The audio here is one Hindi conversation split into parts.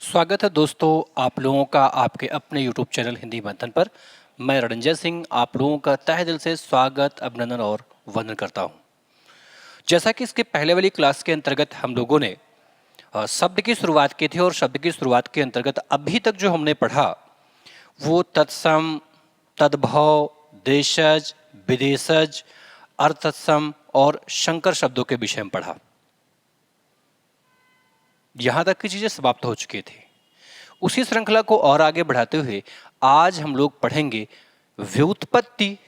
स्वागत है दोस्तों आप लोगों का आपके अपने YouTube चैनल हिंदी मंथन पर। मैं रणजय सिंह आप लोगों का तहे दिल से स्वागत, अभिनंदन और वंदन करता हूं। जैसा कि इसके पहले वाली क्लास के अंतर्गत हम लोगों ने शब्द की शुरुआत की थी और शब्द की शुरुआत के अंतर्गत अभी तक जो हमने पढ़ा वो तत्सम, तद्भव, देशज, विदेशज, अर्थतत्सम और शंकर शब्दों के विषय में पढ़ा। यहाँ तक की चीज़ें समाप्त हो चुकी थी। उसी श्रृंखला को और आगे बढ़ाते हुए आज हम लोग पढ़ेंगे व्युत्पत्ति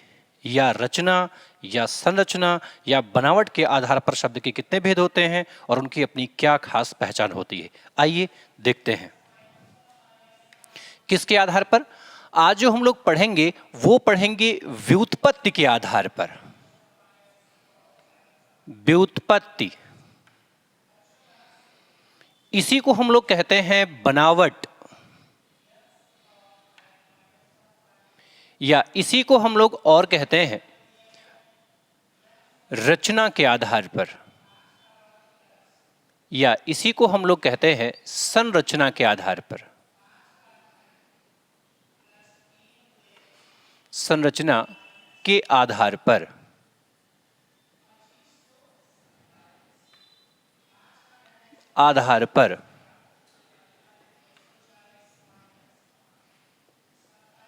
या रचना या संरचना या बनावट के आधार पर शब्द के कितने भेद होते हैं और उनकी अपनी क्या खास पहचान होती है। आइए देखते हैं किसके आधार पर। आज जो हम लोग पढ़ेंगे वो पढ़ेंगे व्युत्पत्ति के आधार पर। व्युत्पत्ति, इसी को हम लोग कहते हैं बनावट, या इसी को हम लोग और कहते हैं रचना के आधार पर, या इसी को हम लोग कहते हैं संरचना के आधार पर। संरचना के आधार पर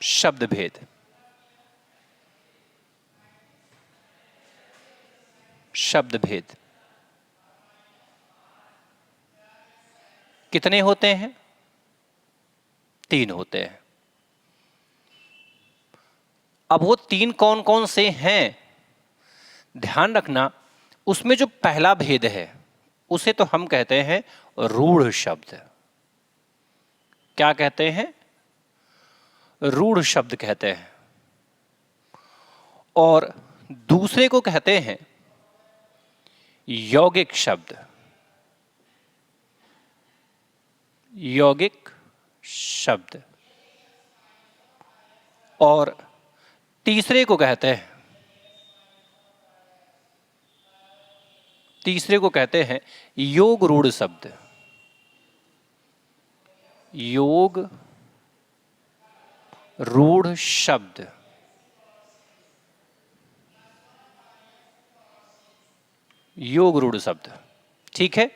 शब्द भेद। शब्द भेद कितने होते हैं? 3 होते हैं। अब वो 3 कौन कौन से हैं, ध्यान रखना। उसमें जो पहला भेद है उसे तो हम कहते हैं रूढ़ शब्द। क्या कहते हैं? रूढ़ शब्द कहते हैं। और दूसरे को कहते हैं यौगिक शब्द। यौगिक शब्द। और तीसरे को कहते हैं योग रूढ़ शब्द। योग रूढ़ शब्द। योग रूढ़ शब्द, ठीक है।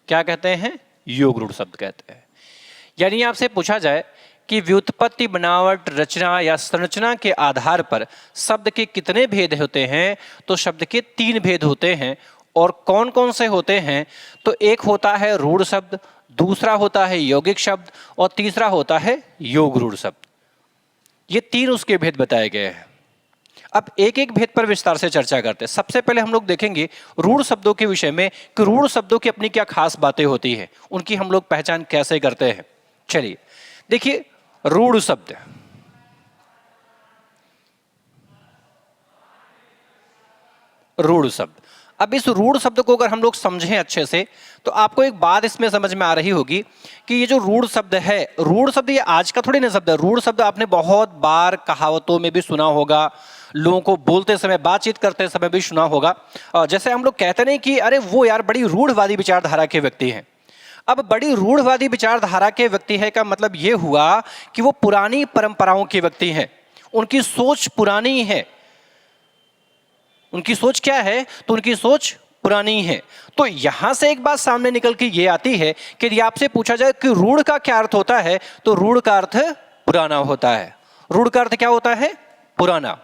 क्या कहते हैं? योग रूढ़ शब्द कहते हैं। यानी आपसे पूछा जाए कि व्युत्पत्ति, बनावट, रचना या संरचना के आधार पर शब्द के कितने भेद होते हैं, तो शब्द के 3 भेद होते हैं। और कौन कौन से होते हैं? तो एक होता है रूढ़ शब्द, दूसरा होता है यौगिक शब्द और तीसरा होता है योग रूढ़ शब्द। ये 3 उसके भेद बताए गए हैं। अब एक एक भेद पर विस्तार से चर्चा करते हैं। सबसे पहले हम लोग देखेंगे रूढ़ शब्दों के विषय में कि रूढ़ शब्दों की अपनी क्या खास बातें होती है, उनकी हम लोग पहचान कैसे करते हैं। चलिए देखिए, रूढ़ शब्द। रूढ़ शब्द। अब इस रूढ़ शब्द को अगर हम लोग समझें अच्छे से तो आपको एक बात इसमें समझ में आ रही होगी कि ये जो रूढ़ शब्द है, रूढ़ शब्द ये आज का थोड़ी ना शब्द है। रूढ़ शब्द आपने बहुत बार कहावतों में भी सुना होगा, लोगों को बोलते समय, बातचीत करते समय भी सुना होगा। जैसे हम लोग कहते नहीं कि अरे वो यार बड़ी रूढ़वादी विचारधारा के व्यक्ति हैं। अब बड़ी रूढ़वादी विचारधारा के व्यक्ति है का मतलब ये हुआ कि वो पुरानी परंपराओं के व्यक्ति हैं, उनकी सोच पुरानी है। उनकी सोच क्या है? तो उनकी सोच पुरानी है। तो यहां से एक बात सामने निकल के ये आती है कि यदि आपसे पूछा जाए कि रूढ़ का क्या अर्थ होता है, तो रूढ़ का अर्थ पुराना होता है। रूढ़ का अर्थ क्या होता है? पुराना।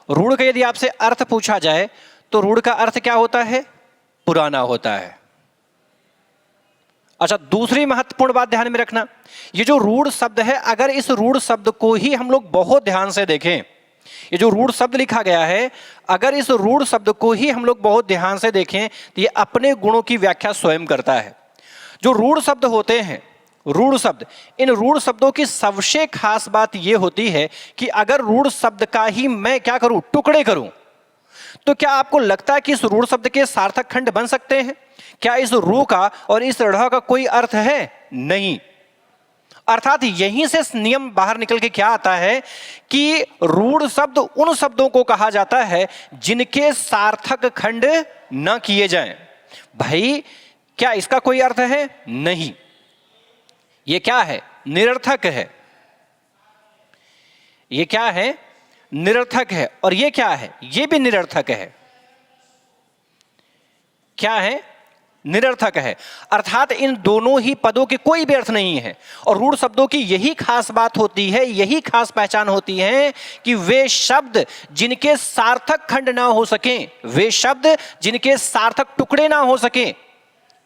रूढ़ का यदि आपसे अर्थ पूछा जाए तो रूढ़ का अर्थ क्या होता है? पुराना होता है। अच्छा, दूसरी महत्वपूर्ण बात ध्यान में रखना, ये जो रूढ़ शब्द है, अगर इस रूढ़ शब्द को ही हम लोग बहुत ध्यान से देखें, ये जो रूढ़ शब्द लिखा गया है, अगर इस रूढ़ शब्द को ही हम लोग बहुत ध्यान से देखें तो ये अपने गुणों की व्याख्या स्वयं करता है। जो रूढ़ शब्द होते हैं, रूढ़ शब्द, इन रूढ़ शब्दों की सबसे खास बात यह होती है कि अगर रूढ़ शब्द का ही मैं क्या करूं? टुकड़े करूं, तो क्या आपको लगता है कि इस रूढ़ शब्द के सार्थक खंड बन सकते हैं? क्या इस रू का और इस ढ़ का कोई अर्थ है? नहीं। अर्थात यहीं से नियम बाहर निकल के क्या आता है कि रूढ़ शब्द उन शब्दों को कहा जाता है जिनके सार्थक खंड न किए जाएं। भाई क्या इसका कोई अर्थ है? नहीं। ये क्या है? निरर्थक है। ये क्या है? निरर्थक है। और ये क्या है? ये भी निरर्थक है। क्या है? निरर्थक है। अर्थात इन दोनों ही पदों के कोई भी अर्थ नहीं है। और रूढ़ शब्दों की यही खास बात होती है, यही खास पहचान होती है कि वे शब्द जिनके सार्थक खंड ना हो सके, वे शब्द जिनके सार्थक टुकड़े ना हो सके,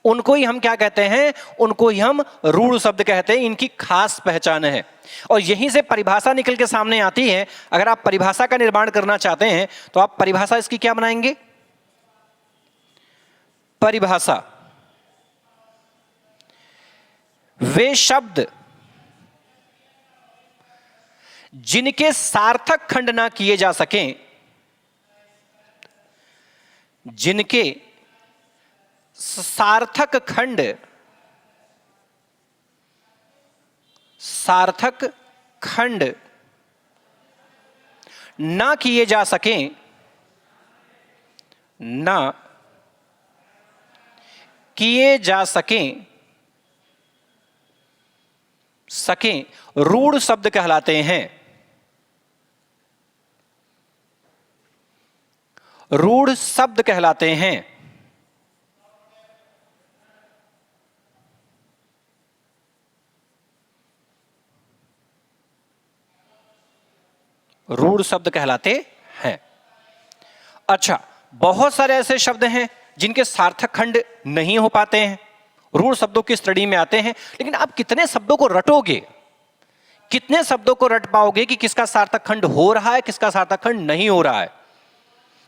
उनको ही हम क्या कहते हैं? उनको ही हम रूढ़ शब्द कहते हैं। इनकी खास पहचान है। और यहीं से परिभाषा निकल के सामने आती है। अगर आप परिभाषा का निर्माण करना चाहते हैं तो आप परिभाषा इसकी क्या बनाएंगे? परिभाषा, वे शब्द जिनके सार्थक खंड ना किए जा सकें, जिनके सार्थक खंड ना किए जा सकें, ना किए जा सकें रूढ़ शब्द कहलाते हैं। रूढ़ शब्द कहलाते हैं। रूढ़ शब्द कहलाते हैं। अच्छा, बहुत सारे ऐसे शब्द हैं जिनके सार्थक खंड नहीं हो पाते हैं, रूढ़ शब्दों की श्रेणी में आते हैं। लेकिन आप कितने शब्दों को रटोगे, कितने शब्दों को रट पाओगे कि किसका सार्थक खंड हो रहा है, किसका सार्थक खंड नहीं हो रहा है?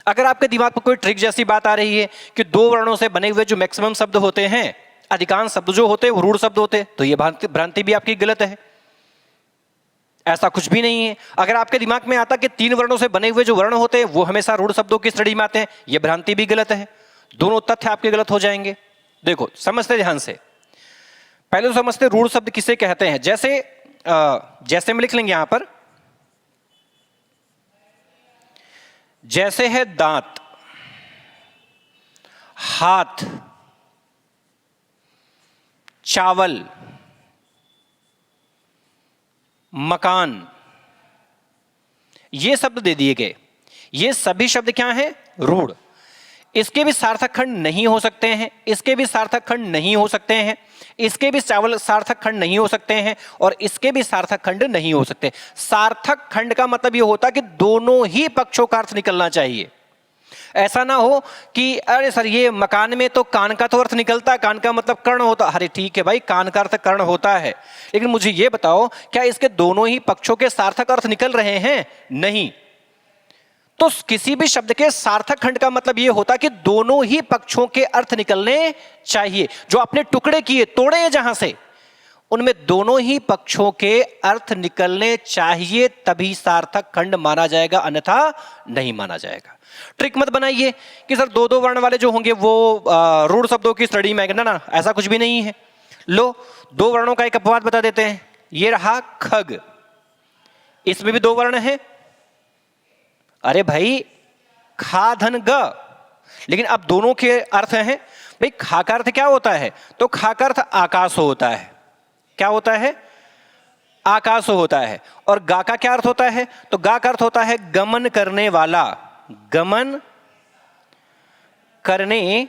अगर आपके दिमाग पर कोई ट्रिक जैसी बात आ रही है कि दो वर्णों से बने हुए जो मैक्सिमम शब्द होते हैं, अधिकांश शब्द जो होते हैं वो रूढ़ शब्द होते हैं, तो ये भ्रांति भी आपकी गलत है। ऐसा कुछ भी नहीं है। अगर आपके दिमाग में आता कि तीन वर्णों से बने हुए जो वर्ण होते हैं वो हमेशा रूढ़ शब्दों की श्रेणी में आते हैं, यह भ्रांति भी गलत है। दोनों तथ्य आपके गलत हो जाएंगे। देखो, समझते ध्यान से। पहले तो समझते रूढ़ शब्द किसे कहते हैं। जैसे में लिख लेंगे यहां पर, जैसे है दांत, हाथ, चावल, मकान, ये शब्द दे दिए गए। ये सभी शब्द क्या हैं? रूढ़। इसके भी सार्थक खंड नहीं हो सकते हैं, इसके भी सार्थक खंड नहीं हो सकते हैं, इसके भी चावल सार्थक खंड नहीं हो सकते हैं, और इसके भी सार्थक खंड नहीं हो सकते। सार्थक खंड का मतलब यह होता कि दोनों ही पक्षों का अर्थ निकलना चाहिए। ऐसा ना हो कि अरे सर ये मकान में तो कान का तो अर्थ निकलता है, कान का मतलब कर्ण होता। अरे ठीक है भाई, कान का अर्थ कर्ण होता है, लेकिन मुझे ये बताओ क्या इसके दोनों ही पक्षों के सार्थक अर्थ निकल रहे हैं? नहीं। तो किसी भी शब्द के सार्थक खंड का मतलब यह होता कि दोनों ही पक्षों के अर्थ निकलने चाहिए। जो आपने टुकड़े किए, तोड़े जहां से, उनमें दोनों ही पक्षों के अर्थ निकलने चाहिए, तभी सार्थक खंड माना जाएगा, अन्यथा नहीं माना जाएगा। ट्रिक मत बनाइए कि सर दो दो वर्ण वाले जो होंगे वो रूढ़ शब्दों की श्रेणी में, ना, ऐसा कुछ भी नहीं है। लो, दो वर्णों का एक अपवाद बता देते हैं। ये रहा खग, इसमें भी दो वर्ण हैं। अरे भाई, खा धन ग, लेकिन अब दोनों के अर्थ हैं। भाई खा का अर्थ क्या होता है? तो खा का अर्थ आकाश होता है। क्या होता है? आकाश होता है। और गा का क्या अर्थ होता है? तो गा का अर्थ होता है गमन करने वाला, गमन करने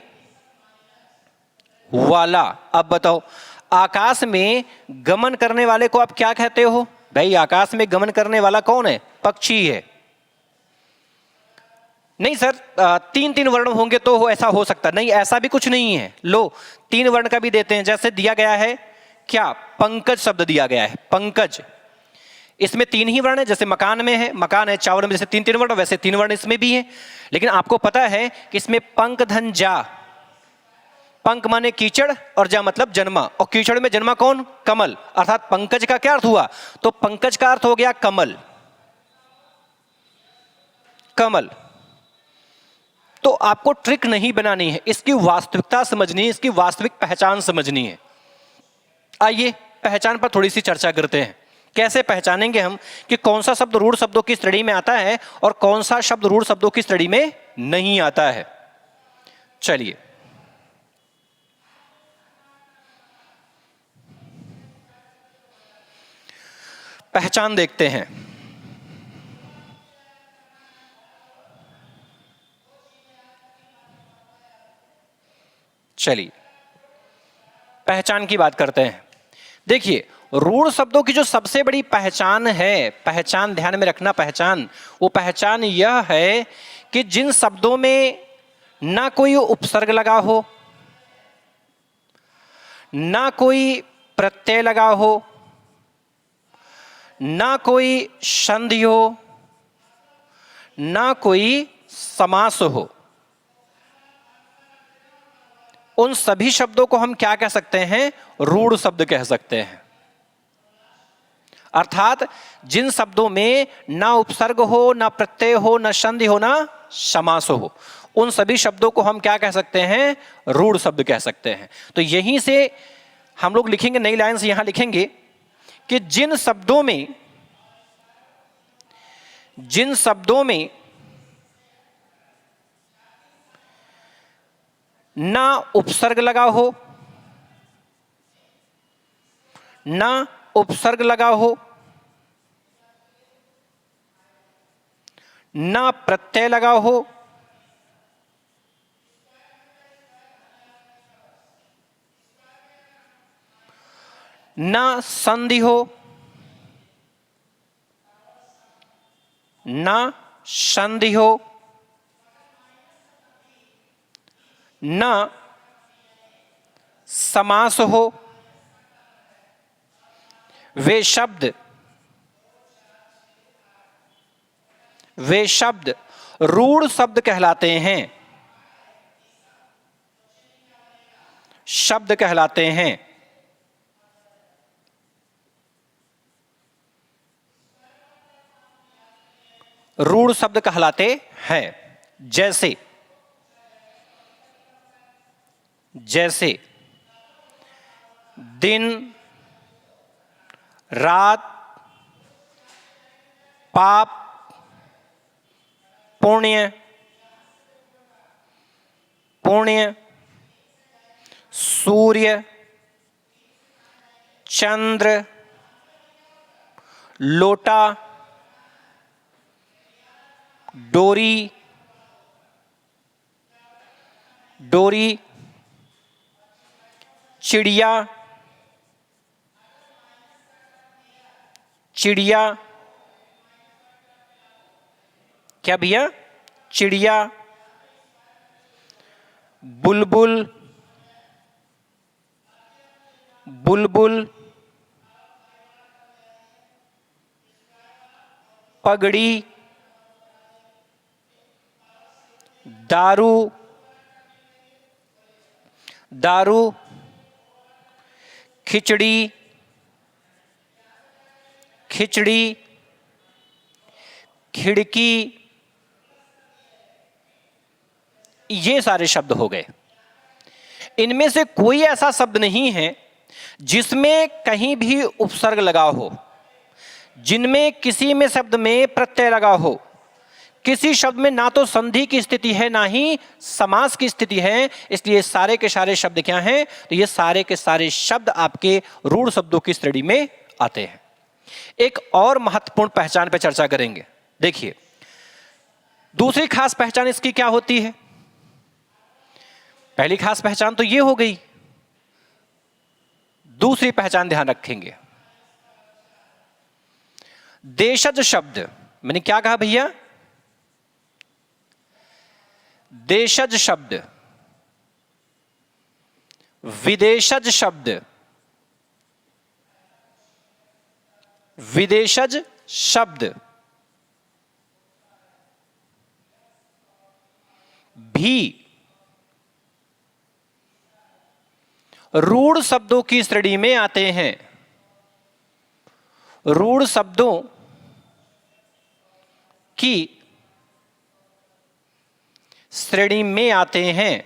वाला। अब बताओ, आकाश में गमन करने वाले को आप क्या कहते हो? भाई आकाश में गमन करने वाला कौन है? पक्षी है। नहीं सर, तीन तीन वर्ण होंगे तो ऐसा हो सकता नहीं, ऐसा भी कुछ नहीं है। लो, तीन वर्ण का भी देते हैं। जैसे दिया गया है क्या? पंकज शब्द दिया गया है, पंकज। इसमें तीन ही वर्ण है। जैसे मकान में है, मकान है, चावल में जैसे तीन तीन वर्ण, वैसे तीन वर्ण इसमें भी है। लेकिन आपको पता है कि इसमें पंक धन जा, पंक माने कीचड़ और जा मतलब जन्मा, और कीचड़ में जन्मा कौन? कमल। अर्थात पंकज का क्या अर्थ हुआ? तो पंकज का अर्थ हो गया कमल, कमल। तो आपको ट्रिक नहीं बनानी है, इसकी वास्तविकता समझनी है, इसकी वास्तविक पहचान समझनी है। आइए पहचान पर थोड़ी सी चर्चा करते हैं। कैसे पहचानेंगे हम कि कौन सा शब्द रूढ़ शब्दों की श्रेणी में आता है और कौन सा शब्द रूढ़ शब्दों की श्रेणी में नहीं आता है? चलिए, पहचान देखते हैं। चलिए पहचान की बात करते हैं। देखिए रूढ़ शब्दों की जो सबसे बड़ी पहचान है, पहचान ध्यान में रखना, पहचान, वो पहचान यह है कि जिन शब्दों में ना कोई उपसर्ग लगा हो, ना कोई प्रत्यय लगा हो, ना कोई संधि हो, ना कोई समास हो, उन सभी शब्दों को हम क्या कह सकते हैं? रूढ़ शब्द कह सकते हैं। अर्थात जिन शब्दों में ना उपसर्ग हो, ना प्रत्यय हो, ना संधि हो, ना समास हो, उन सभी शब्दों को हम क्या कह सकते हैं? रूढ़ शब्द कह सकते हैं। तो यहीं से हम लोग लिखेंगे, नई लाइन से यहां लिखेंगे कि जिन शब्दों में ना उपसर्ग लगा हो, ना उपसर्ग लगा हो, ना प्रत्यय लगा हो, ना संधि हो, ना संधि हो, ना समास हो, वे शब्द रूढ़ शब्द कहलाते हैं, शब्द कहलाते हैं। रूढ़ शब्द कहलाते हैं। जैसे दिन, रात, पाप, पुण्य, सूर्य, चंद्र, लोटा, डोरी, चिड़िया, क्या भैया? चिड़िया, बुलबुल, पगड़ी, दारू, खिचड़ी, खिड़की, ये सारे शब्द हो गए। इनमें से कोई ऐसा शब्द नहीं है जिसमें कहीं भी उपसर्ग लगा हो, जिनमें किसी में शब्द में प्रत्यय लगा हो, किसी शब्द में ना तो संधि की स्थिति है ना ही समास की स्थिति है। इसलिए सारे के सारे शब्द क्या हैं? तो ये सारे के सारे शब्द आपके रूढ़ शब्दों की श्रेणी में आते हैं। एक और महत्वपूर्ण पहचान पर चर्चा करेंगे। देखिए दूसरी खास पहचान इसकी क्या होती है? पहली खास पहचान तो ये हो गई, दूसरी पहचान ध्यान रखेंगे। देशज शब्द, मैंने क्या कहा भैया? देशज शब्द, विदेशज शब्द, विदेशज शब्द भी रूढ़ शब्दों की श्रेणी में आते हैं। रूढ़ शब्दों की श्रेणी में आते हैं।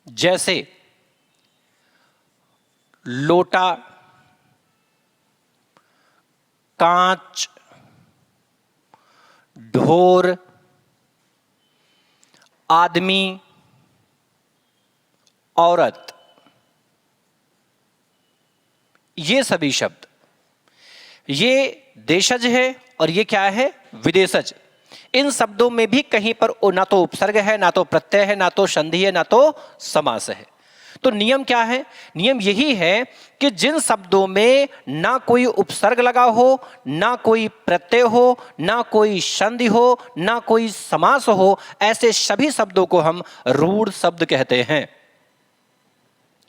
जैसे लोटा, कांच, ढोर, आदमी, औरत, ये सभी शब्द, ये देशज है और ये क्या है, विदेशज। इन शब्दों में भी कहीं पर ना तो उपसर्ग है, ना तो प्रत्यय है, ना तो संधि है, ना तो समास है। तो नियम क्या है? नियम यही है कि जिन शब्दों में ना कोई उपसर्ग लगा हो, ना कोई प्रत्यय हो, ना कोई संधि हो, ना कोई समास हो, ऐसे सभी शब्दों को हम रूढ़ शब्द कहते हैं।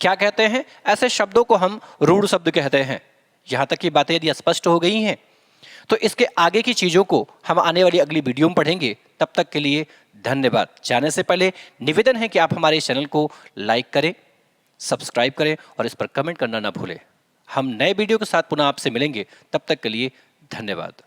क्या कहते हैं? ऐसे शब्दों को हम रूढ़ शब्द कहते हैं। यहां तक की बातें यदि स्पष्ट हो गई हैं तो इसके आगे की चीजों को हम आने वाली अगली वीडियो में पढ़ेंगे। तब तक के लिए धन्यवाद। जाने से पहले निवेदन है कि आप हमारे चैनल को लाइक करें, सब्सक्राइब करें और इस पर कमेंट करना ना भूलें। हम नए वीडियो के साथ पुनः आपसे मिलेंगे। तब तक के लिए धन्यवाद।